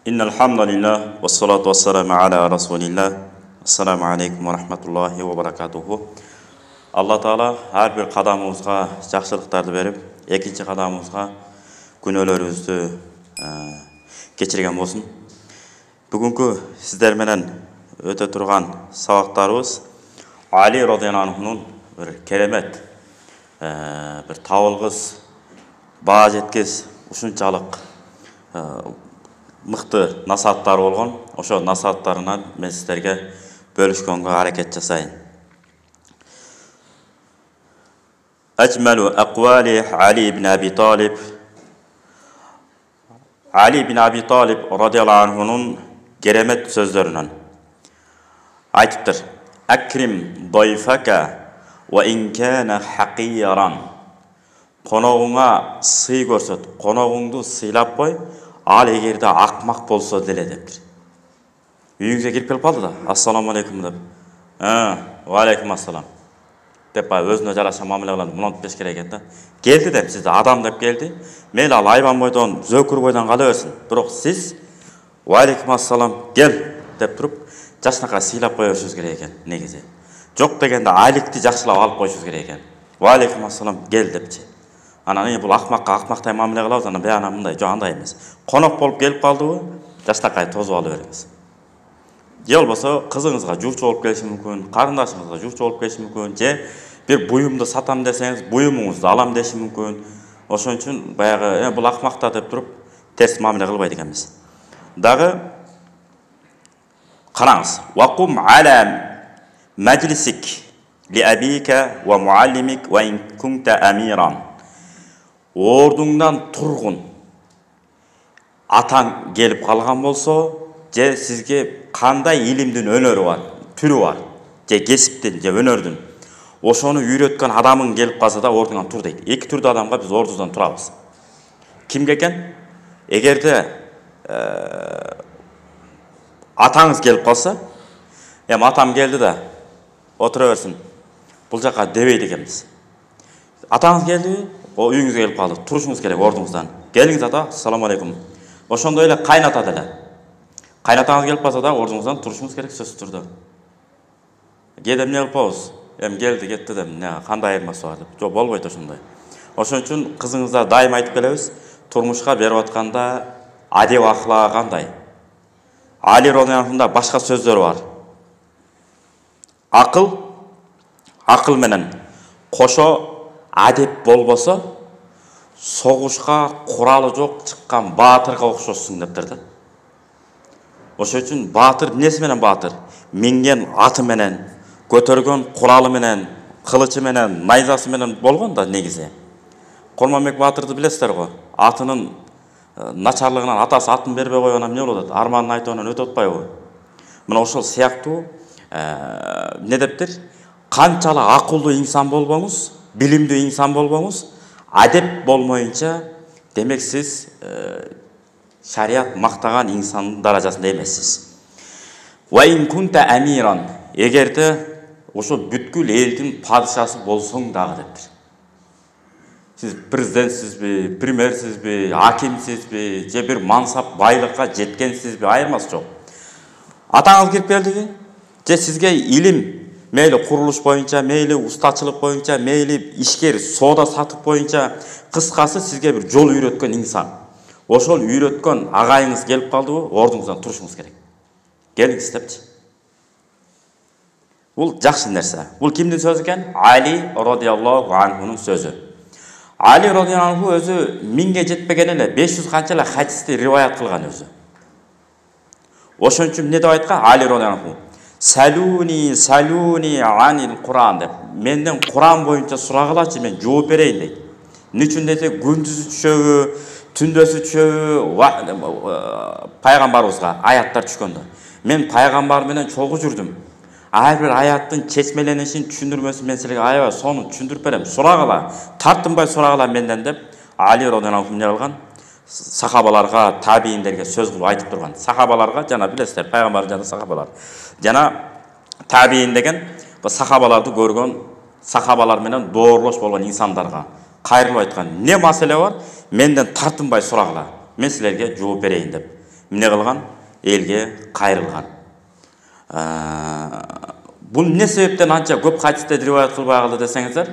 Innal hamdalillah wassalatu wassalamu ala rasulillah. Assalamu alaikum wa rahmatullahi wa barakatuhu. Allah Taala her bir qadamımızga жақсылықтарды беріп, екінші qadamımızga күнөөлөрүбүздү кечирген болсын. Бүгүнкү сиздер менен өтө турган сабактарыбыз Али радыйаллаху анхунун bir керемет, bir табылгыс, баа жеткес, ушунчалык мыкты насааттары болгон. Ошо насааттарынан мен сиздерге бөлүшкөнгө аракет жасайын. Ajmalu aqwali Ali ibn Abi Talib. Ali ibn Abi Talib radıyallahu anh'unun keremet sözlerinden aytıptır. Akrim dayfaka ve in kana haqiran. Konoğuna sый көрсөт, konoğundu sıylap koy, al egerde akmak bolsa dele deptir. Үйүңүзгө кирип келип калды да, ассаламу алейкум деп. Ва алейкум ассалам. Деп өзүнө жараша мамиле кылат, мынтип беш керек экен да. Келди деп, сизде адам деп келди. Мейли ал айбан бойдон, зөкүр бойдон кала берсин. Бирок сиз ва алейкум ассалам кел деп туруп, жашнакай сыйлап кое беришиңиз керек экен негизи. Жок дегенде айлыкты жакшылап алып коюшуңуз керек экен. Ва алейкум ассалам кел депчи. Анан бул акмакка акмактай мамиле кылабыз, анан баягы мындай, жок андай эмес. Конок болуп келип калдыбы, жашнакай тозуп алып бериңиз. Же болбосо кызыңызга журчу болуп келиши мүмкүн, карындашыңызга журчу болуп келиши мүмкүн, же бир буюмду сатам десеңиз, буюмуңузду алам деши мүмкүн. Ошон үчүн баягы бул акмакта деп туруп терс мамиле кылбайт экенбиз. Дагы караңыз. Вакум ала majlisik li abika wa muallimik wa in kunta amiran. Ордуңдан тургун. Атаң келип калган болсо, же сизге кандай илимдин өнөрү бар, түрү бар, же кесиптин, же өнөрдүн. Ошону үйрөткөн адамың келип калса да ордуңдан тур дейт. Эки түрдүү адамга биз ордубуздан турабыз. Кимге экен? Эгерде атаңыз келип калса, атам келди да, отура берсин. Бул жака дебейт экенбиз. Атаңыз келди, үйүңүзгө келип калды, турушуңуз керек ордуңуздан. Келиңиз ата, ассаламу алейкум. Ошондой эле кайната деле. Кайнатаңыз келип калса да ордуңуздан турушуңуз керек сөзсүз түрдө. Кээде эмне кылып коебуз? Келди, кетти деп, кандай айырмасы бар деп. Жок, болбойт ошондой. Ошон үчүн кызыңызга дайым айтып келебиз, турмушка берип атканда адеп акылага кандай. Али радыйаллаху анхунда башка сөздөр бар. Акыл менен кошо адеп болбосо, согушка куралы жок чыккан баатырга окшошсуң дептир да. Ошон үчүн баатыр эмнеси менен баатыр? Минген аты менен, көтөргөн куралы менен, кылычы менен, найзасы менен болгон да негизи. Корманбек баатырды билесиздер го. Атынын начарлыгынан атасы атын бербей койгон эмне болот? Арманын айтууынан өтүп атпайбы? Мына ошол сыяктуу эмне дептир? Канчалык акылдуу инсан болбоңуз, билимдүү инсан болбоңуз, адеп болмоюнча, демек сиз шарият мактаган инсандын даражасында эмессиз. Ва ин кунта амиран, эгерде ошо бүткүл элдин падышасы болсоң дагы дептир. Сиз президентсизби, премьерсизби, акимсизби, же бир мансап байлыкка жеткенсизби, айырмасы жок. Атаңыз кирип келдиби? Же сизге илим, мейли курулуш боюнча, мейли устачылык боюнча, мейли ишкер, соода сатык боюнча, кыскасы сизге бир жол үйрөткөн инсан. Ошол үйрөткөн агайыңыз келип калдыбы, ордуңуздан турушуңуз керек. Келиңиз депчи. Бул жакшы нерсе. Бул кимдин сөзү экен? Али радыйаллаху анхунун сөзү. Али радыйаллаху анху өзү 1000ге жетпеген эле 500 канча эле хадисти риваят кылган өзү. Ошон үчүн эмне деп айткан? Али радыйаллаху анху Салуни анил Куран деп. Менден Куран боюнча сурагылачы, мен жооп берейин дейт. Эмне үчүн десе, күндүзү түшөбү, түндөсү түшөбү пайгамбарыбызга аяттар түшкөндө. Мен пайгамбар менен чогуу жүрдүм. Ар бир аяттын чечмеленишин, түшүндүрмөсүн мен силерге аябай сону түшүндүрүп берем. Сурагыла, тартынбай сурагыла менден деп Али радыйаллаху анху эмне кылган? Сахабаларга, табииндерге сөз кылып айтып турган. Сахабаларга жана билесиздер, пайгамбар жана сахабалар. Жана табиин деген сахабаларды көргөн, сахабалар менен доорлош болгон инсандарга кайрылып айткан. Не маселе бар? Менден тартынбай сурагыла. Мен силерге жооп берейин деп. эмне кылган? Элге кайрылган. Бул эмне себептен анча көп хадисте риваят кылбай калды десеңиздер,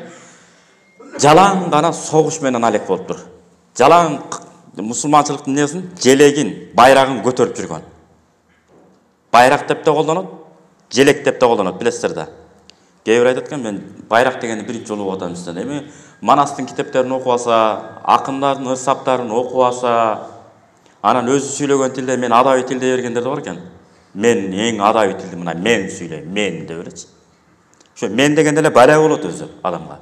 жалаң гана согуш менен алек болуптур. Жалаң мусулманчылыктын эмнесин, желегин, байрагын көтөрүп жүргөн. Байрак деп де колдонот, желек деп де колдонот, билесиздер да. Кээ бир айтат экен, мен байрак дегенди биринчи жолу угуп атам сизден. Эми Манастын китептерин окуп алса, акындардын ырсаптарын окуп алса, анан өзү сүйлөгөн тилде мен адаби тилде бергендер да бар экен. Мен эң адаби тилди мына мен сүйлөйм, мен деп берет. Ошо мен дегенде эле бала болот өзү адамга.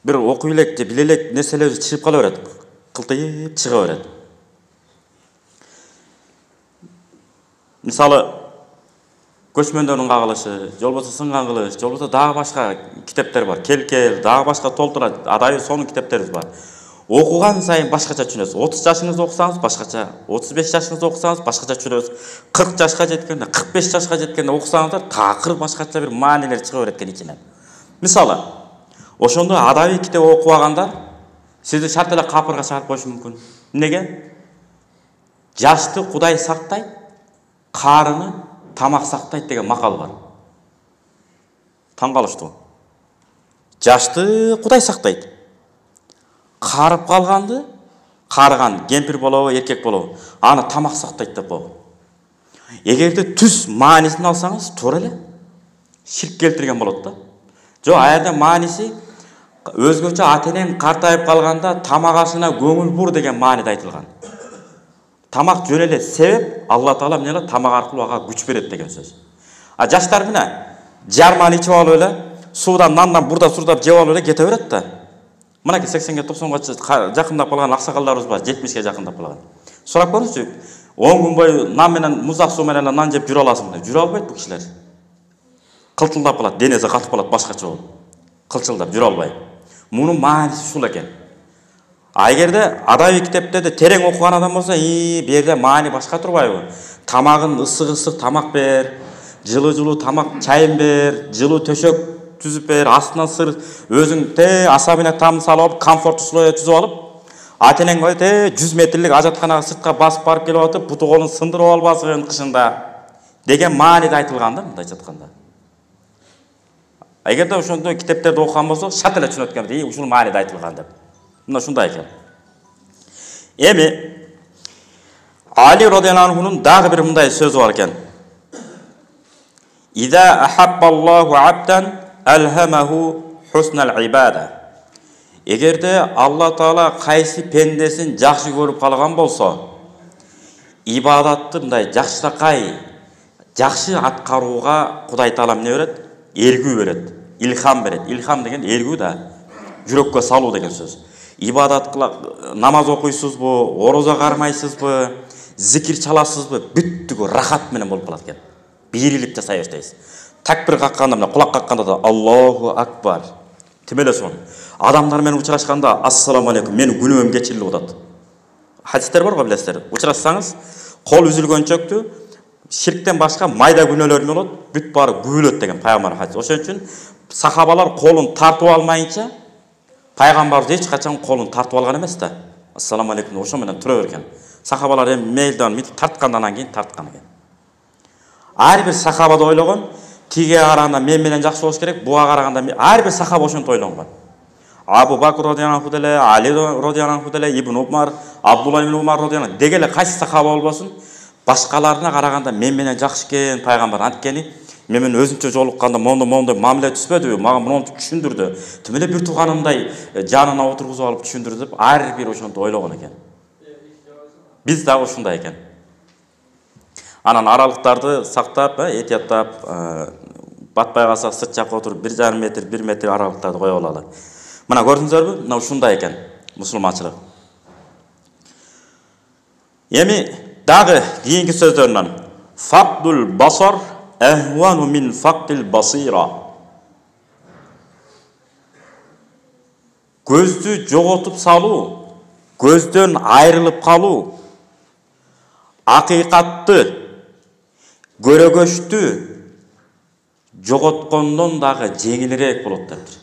Бир окуй элек же биле элек нерселер чыгып кала берет. Кылтыйып чыга берет. Мисалы, көчмөндөрдүн кагылышы, же болбосо сынган кылыш, же болбосо дагы башка китептер бар. Кел, дагы башка толтура, адаби сонун китептерибиз бар. Окуган сайын башкача түшүнөсүз. 30 жашыңызда окусаңыз башкача, 35 жашыңызда окусаңыз башкача түшүнөсүз. 40 жашка жеткенде, 45 жашка жеткенде окусаңыздар такыр башкача бир маанилер чыга берет экен ичинен. Мисалы, ошондо адаби китеп окубагандар сизди шарт эле капырга чыгарып коюшу мүмкүн. Эмнеге? Жашты Кудай сактайт, карыны тамак сактайт деген макал бар. Таң калыштуу. Жашты Кудай сактайт. Карып калганды, карыган кемпир болобу, эркек болобу, аны тамак сактайт деп койгон. Эгерде түз маанисин алсаңыз, туура эле ширк келтирген болот да. Жо, аерде мааниси өзгөчө ата-энең картайып калганда тамак ашына көңүл бур деген мааниде айтылган. Тамак жөн эле себеп, Алла Таала эмне кылат? Тамак аркылуу ага күч берет деген сөз. А жаштар мына жарманы ичип алып эле, суудан, нандан бурдап сурдап жеп алып эле кете берет да. Мынакей 80-ге 90-га жакындап калган аксакалдарыбыз бар, 70-ге жакындап калган. Сурап көрүңүзчү, 10 күн бою нан менен муздак суу менен нан жеп жүрө аласыңбы деп. Жүрө албайт бул кишилер. Кылчылдап калат, денеси катып калат башкача болуп. Кылчылдап жүрө албай. Мунун мааниси ушул экен. А эгерде адаби китептерди терең окуган адам болсо, бу жерде маани башка турбайбы? Тамагын ысык тамак бер, жылуу тамак чайын бер, жылуу төшөк түзүп бер, астынан сыр өзүң асабына там салып, комфорттуу условия түзүп алып, ата-энең 100 метрлик ажатканага сыртка басып барып келип атып, буту колун сындырып албасын кышында деген мааниде айтылган да, мындай жатканда. Эгерде ошондой китептерди окуган болсо, шат эле түшүнөт экен, ушул мааниде айтылган деп. Мына ушундай экен. Эми Али радhiyallahu anhu'нун дагы бир мындай сөзү бар экен. Иза ахаббаллаху абдан алхамаху хуснал ибада. Эгерде Алла Таала кайсы пендесин жакшы көрүп калган болсо, ибадатты мындай жакшыракай, жакшы аткарууга Кудай Таала эмне берет? Эргүү берет, илхам берет. Илхам деген эргүү да, жүрөккө салуу деген сөз. Ибадат кыла, намаз окуйсузбу, орозо кармайсызбы, зикир чаласызбы, бүттүгү рахат менен болуп калат экен. Бирилип жасай баштайсыз. Такбир какканда, мына кулак какканда да Аллаху акбар. Тим эле сон. Адамдар менен учурашканда ассаламу алейкум, менин күнөөм кечирилип атат. Хадистер бар го билесиздер. Учурашсаңыз, кол үзүлгөнчөктү ширктен башка майда күнөөлөр болот, бүт баары күбөлөт деген пайгамбар хадис. Ошон үчүн сахабалар колун тартып алмайынча пайгамбарыбыз эч качан колун тартып алган эмес да. Ассаламу алейкум ошо менен тура берген. Сахабалар эми мейлден мынтип тарткандан кийин тарткан экен. Ар бир сахаба да ойлогон, тиге караганда мен менен жакшы болуш керек, буга караганда ар бир сахаба ошентип ойлонгон. Абу Бакр радhiyallahu anhu деле, Али радhiyallahu anhu деле, Ибн Умар, Абдулла ибн Умар радhiyallahu деге эле кайсы сахаба болбосун, башкаларына караганда мен менен жакшы экен пайгамбар анткени мен менен өзүнчө жолукканда мондой мамиле түспөдүбү, мага муну түшүндүрдү. Тим эле бир тууганымдай жанына отургузуп алып түшүндүрдү деп ар бир ошентип ойлогон экен. Биз да ушундай экен. Анан аралыктарды сактап, этияттап, батпай калсак сырт жакка отуруп 1,5 метр, 1 метр аралыктарды кое алалы. Мына көрдүңүзбү? Мына ушундай экен мусулманчылык. Эми дагы кийинки сөздөрүнөн фaqdul basar ahwanu min faqdil basira. Көздү жоготуп салуу, көздөн айрылып калуу, акыйкатты, көрөгөчтү жоготкондон дагы жеңилирээк болот дептир.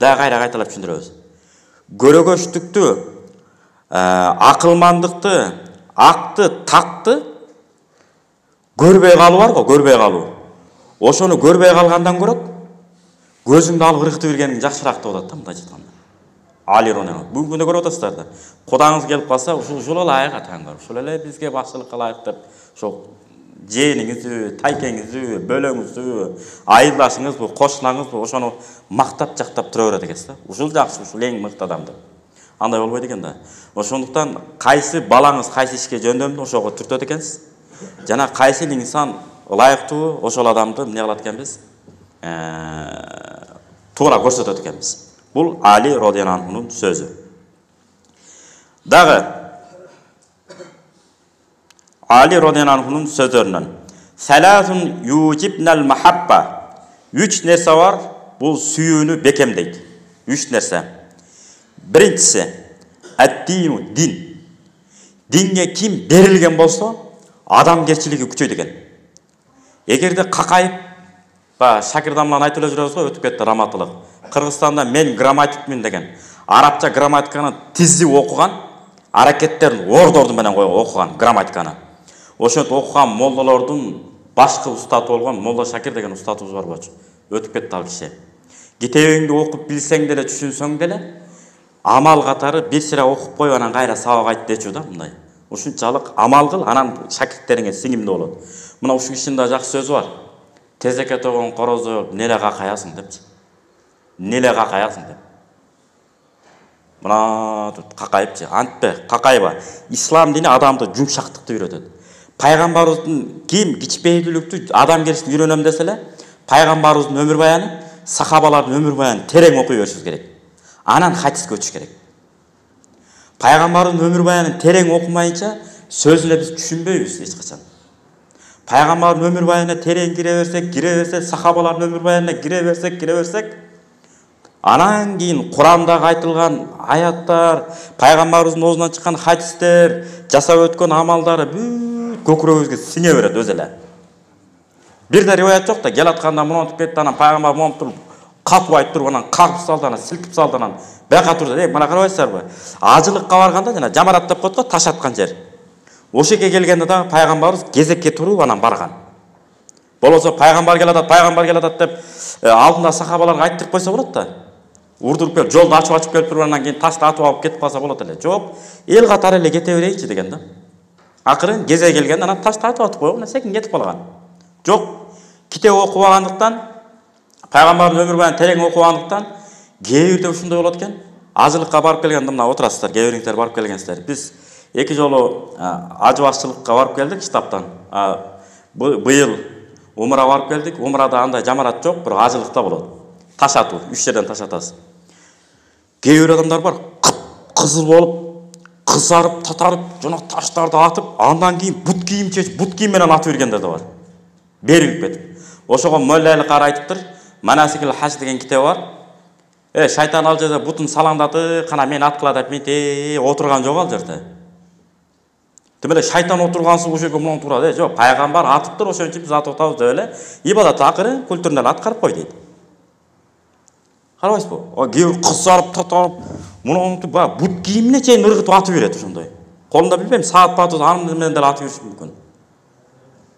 Дагы кайра кайталап түшүндүрөбүз. Көрөгөчтүктү, акылмандыкты, Акты, такты көрбөй калуу бар го, көрбөй калуу. Ошону көрбөй калгандан көрөк, көзүңдү алып ыргытып бергениң жакшыраак деп атат да, мындай айтканда. Али Ронен. Бүгүнкү күндө көрүп атасыздар да. Кудаңыз келип калса, ушул ылайык атаңдар. Ушул эле бизге башчылык кылайык деп, ошол жээниңизди, тайкеңизди, бөлөңүздү, айылдашыңызбы, кошунаңызбы, ошону мактап жактап тура берет экенсиз да. Ушул жакшы, ушул эң мыкты адам деп. Андай болбойт экен да. Ошондуктан кайсы балаңыз кайсы ишке жөндөмдү ошого түртөт экенсиз. Жана кайсы инсан ылайыктуу ошол адамды эмне кылат экенбиз? Туура көрсөтөт экенбиз. Бул Али радhiyallahu anh'нун сөзү. Дагы Али радhiyallahu anh'нун сөзлөрүнөн саласун южибнал махабба. 3 нерсе бар, бул сүйүүнү бекемдейт. 3 нерсе. Биринчиси ад-дину, дин. Динге ким берилген болсо, адамгерчилиги күчөйт экен. Эгерде какайып, Шакирдан менен айтып эле жүрөбүз го, өтүп кетти раматылык. Кыргызстанда мен грамматикмин деген, арабча грамматиканы тизип окуган, аракеттерин ордорду менен окуган грамматиканы. Ошентип окуган молдолордун башкы устаты болгон Молла Шакир деген устатыбыз бар болчу. Өтүп кетти ал киши. Китебиңди окуп билсең деле, түшүнсөң деле, амал катары бир сыра окуп кой, анан кайра сабак айт дечү да, мындай. Ушунчалык амал кыл, анан шакирттериңе сиңимдүү болот. Мына ушул кишинин да жакшы сөзү бар. Тезеке тогон корозо неле какаясың депчи. Неле какаясың деп. Мына какайыпчы, антпе, какайба. Ислам дини адамды жумшактыкты үйрөтөт. Пайгамбарыбыздын ким кичпейдүүлүктү, адамгерчиликти үйрөнөм десе эле, пайгамбарыбыздын өмүр баяны, сахабалардын өмүр баянын терең окуй беришибиз керек. Анан хадиске өтүш керек. Пайгамбардын өмүр баянын терең окумайынча сөзүнө биз түшүнбөйбүз эч качан. Пайгамбардын өмүр баянына терең кире берсек, сахабалардын өмүр баянына кире берсек, анан кийин Курандагы айтылган аяттар, пайгамбарыбыздын оозунан чыккан хадистер, жасап өткөн амалдары бүт көкүрөгүбүзгө сиңе берет өзү эле. Бир да риваят жок да, кел атканда монтуп кетти, анан пайгамбар монтуп туруп, катып айтып туруп, анан кагып салды, анан силкип салды, анан байка турду. Мына карабайсыздарбы? Ажылыкка барганда жана жамарат деп коет го, таш аткан жер. Ошеге келгенде да пайгамбарыбыз кезекке туруп анан барган. Болбосо пайгамбар келатат деп алдында сахабаларга айттырып койсо болот да. Урдуруп келип, жолду ачып келип туруп, анан кийин ташты атып алып кетип калса болот эле. Жок, эл катары эле кете берейинчи деген да. Акырын кезеги келгенде анан ташты атып атып коюп, анан секин кетип калган. Жок, китеп окубагандыктан, пайгамбардын өмүр баянын терең окубагандыктан кээ бирде ушундай болот экен. Ажылыкка барып келгенде мына отурасыздар, кээ бириңиздер барып келгенсиздер. Биз эки жолу ажы башчылыкка барып келдик штабтан. Быйыл умра барып келдик. Умрада андай жамарат жок, бирок ажылыкта болот. Таш атуу, 3 жерден таш атасыз. Кээ бир адамдар бар, кызыл болуп, кызарып, татарып, жана таштарды атып, андан кийин бут кийим чечип, бут кийим менен атып бергендер да бар. Берилип кетип. Ошого Молла Кара айтыптыр. Манасикил хаж деген китеби бар. Шайтан ал жерде бутун салаңдаты, кана мен аткыла деп мете отурган жок ал жерде. Демек шайтан отургансыз ошо жерге муну турат. Жок, пайгамбар атыптыр, ошон үчүн биз атып атабыз деп эле ибадат акыры культурнан аткарып кой дейт. Карабайсызбы? Кээ бир кызарып, татарып, муну бут кийимине чейин ыргытып атып берет ошондой. Колунда билбейм, саат батып анын менен деле атып бериши мүмкүн.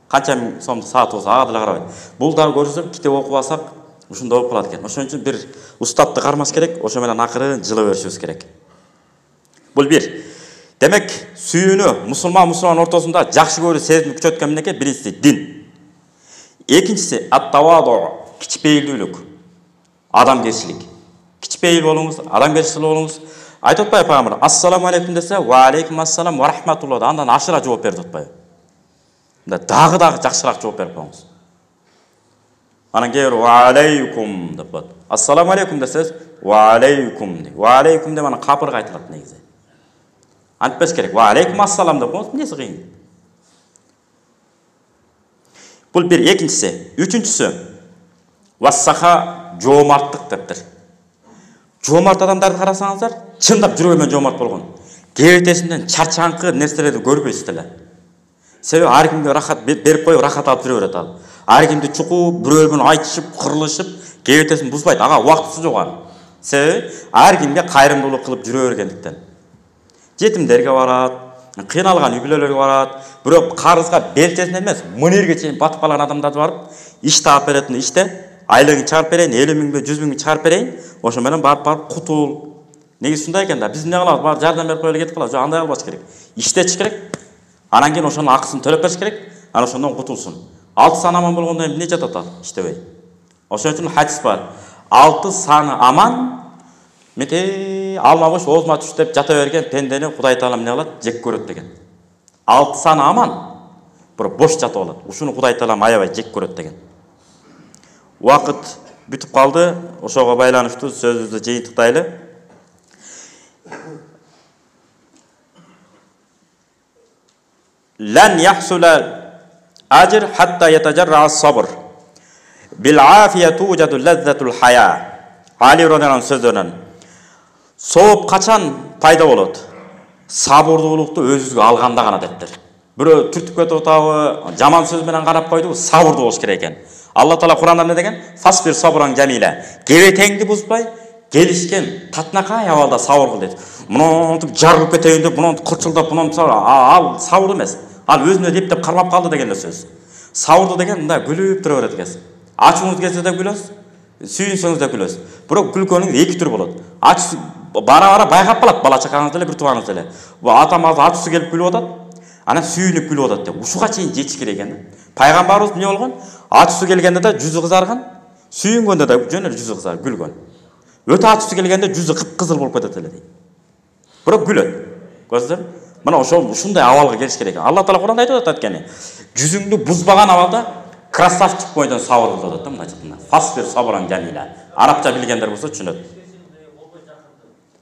Канча миң сомдук саат болсо ага деле карабайт. Бул дагы көрсөк, китеп окубасак ушундай болуп калат экен. Ошон үчүн бир устатты кармаш керек, ошо менен акырын жылы беришибиз керек. Бул бир. Демек, сүйүүнү мусулман ортосунда жакшы көрүү сезимди күчөткөн менеке биринчиси дин. Экинчиси ат-таваду, кичпейилдүүлүк, адамгерчилик. Кичпейил болуңуз, адамгерчил болуңуз. Айтып атпайбы пайгамбар, ассаламу алейкум десе, ва алейкум ассалам ва рахматуллах, андан ашыра жооп берип атпайбы. Дагы жакшыраак жооп берип коюңуз. Анан кээ бир ва алейкум деп коет. Ассаламу алейкум десеңиз, ва алейкум деп. Ва алейкум деп анан капырга айтылат негизи. Антпеш керек. Ва алейкум ассалам деп коюңуз, эмнеси кыйын? Бул бир, экинчиси. Үчүнчүсү вассаха, жоомарттык дептир. Жоомарт адамдарды карасаңыздар, чындап жүрөгүнөн жоомарт болгон. Кебетесинден чарчаңкы нерселерди көрбөйсүз деле. Себеби ар кимге рахат берип коюп, рахат алып жүрө берет ал. Ар кимди чукуп, бирөө менен айтышып, кырылышып, кебетесин бузбайт. Ага убактысы жок анын. Себеби ар кимге кайрымдуулук кылып жүрө бергендиктен. Жетимдерге барат, Кыйналган үй бүлөлөргө барат. Бирок карызга белчесинен эмес, мынерге чейин батып калган адамдарды барып, иш таап беретін иште, айлыгын чыгарып берейин, 50 миңби, 100 миңби чыгарып берейин. Ошо менен барып кутул. Негизи ушундай экен да. Биз эмне кылабыз? Бар жардам берип коелу кетип калабыз. Жок, андай кылбаш керек. Иштечиш керек. Анан кийин ошонун акысын төлөп бериш керек. Анан ошондон кутулсун. 6 саны аман болгондон кийин эмне жатат ал? Иштебей. Ошон үчүн хадис бар. 6 саны аман, мете алма бош оозума түш деп жата берген пендени Кудай Таала эмне кылат? Жек көрөт деген. 6 саны аман, бирок бош жатып алат. Ушуну Кудай Таала аябай жек көрөт деген. Убакыт бүтүп калды. Ошого байланыштуу сөзүбүздү жыйынтыктайлы. Lan yahsula ajr hatta yatajarra as-sabr. Bil afiya tujadu lazzatul haya. Ali radhiyallahu сөздөрүнөн. Сооп качан пайда болот? Сабырдуулукту өзүгө алганда гана дептир. Бирөө түртүп кетип атабы, жаман сөз менен карап койду, сабырдуу болуш керек экен. Алла Таала Куранда эмне деген? Фасбир сабран жамила. Кебетеңди бузбай, келишкен татнакай абалда сабыр кыл дейт. Мынтип жарылып кетейин деп, мынтип кырчылдап, мынтип ал сабыр эмес. Ал өзүнө деп кармап калды деген сөз. Сабырдуу деген мындай күлүп тура берет экенсиз. Ачууңуз келсе де күлөсүз, сүйүнсөңүз да күлөсүз. Бирок күлкөнүң эки түрү болот. Бара байкап калат бала чакаңыз деле, бир тууганыңыз деле. Бу атамыз ачуусу келип күлүп атат, анан сүйүнүп күлүп атат деп. Ушуга чейин жетиш керек экен. Пайгамбарыбыз эмне болгон? Ачуусу келгенде да жүзү кызарган, сүйүнгөндө да жөн эле жүзү кызарып күлгөн. Өтө ачуусу келгенде жүзү кыпкызыл болуп кетет эле дейт. Бирок күлөт. Көрдүңүздөр? Мына ушундай абалга келиш керек экен. Алла Таала Куранда айтып атат экен. Жүзүңдү бузбаган абалда красавчик бойдон сабыр кыл деп атат да, мына. Фасбир сабран жамила. Арабча билгендер болсо түшүнөт.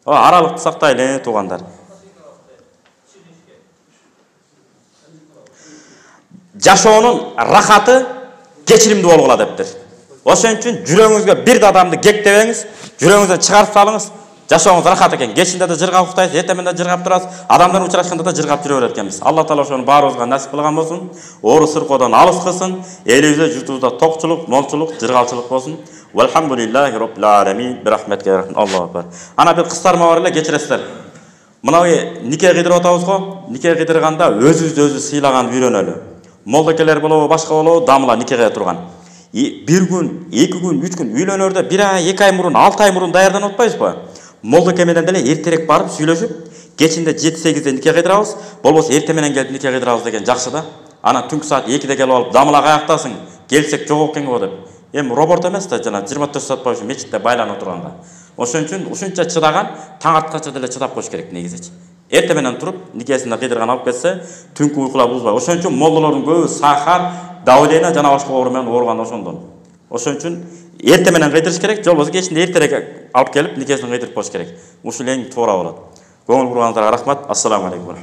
Аралыкты сактайлы, туугандар. Жашоонун рахаты кечиримдүү болгула дептир. Ошон үчүн жүрөгүңүзгө бир да адамды кектебеңиз, жүрөгүңүздөн чыгарып салыңыз. Жашооңуз рахат экен. Кечинде да жыргап уктайсыз, эртең менен да жыргап турасыз. Адамдар учурашканда да жыргап жүрө берет экенбиз. Алла Таала ошону баарыбызга насип кылган болсун. Оору сыркоодон алыс кылсын. Элибизде, журтубузда токчулук, молчулук, жыргалчылык болсун. Валхамдулиллахи роббил аламин. Бирахметке Аллаху акбар. Ана бир кыстарма бар эле, кечиресиздер. Мынабы нике кыйдырып атабыз го. Нике кыйдырганда өзүбүздү сыйлаган үйрөнөлү. Молдокелер болобу, башка болобу, дамыла никеге турган. Bir gün, 2 gün, 3 gün үйлөнөрдө 1 ай, 2 ай мурун, 6 ай мурун даярданып атпайбызбы? Молдоке менен деле эртерээк барып сүйлөшүп, кечинде 7-8де нике кыйдырабыз, болбосо эрте менен келип нике кыйдырабыз деген жакшы да. Анан түнкү саат 2де келип алып, дамыла каяктасың, келсек жок экен го деп. Эми робот эмес да, жана 24 саат боюнча мечитте байланып турганга. Ошон үчүн ушунча чыдаган, таң атканча деле чыдап коюш керек негизичи. Эрте менен туруп, никесине кыйдырган алып кетсе, түнкү уйкула бузбай. Ошон үчүн молдолордун көбү сахар, давление жана башка оору менен ооруган ошондон. Ошон үчүн эрте менен кыйдырыш керек, жолбосо кечинде эртерээк алып келип никесин кыйдырып коюш керек. Ушул эң туура болот. Көңүл бурганыңыздарга рахмат. Ассаламу алейкум.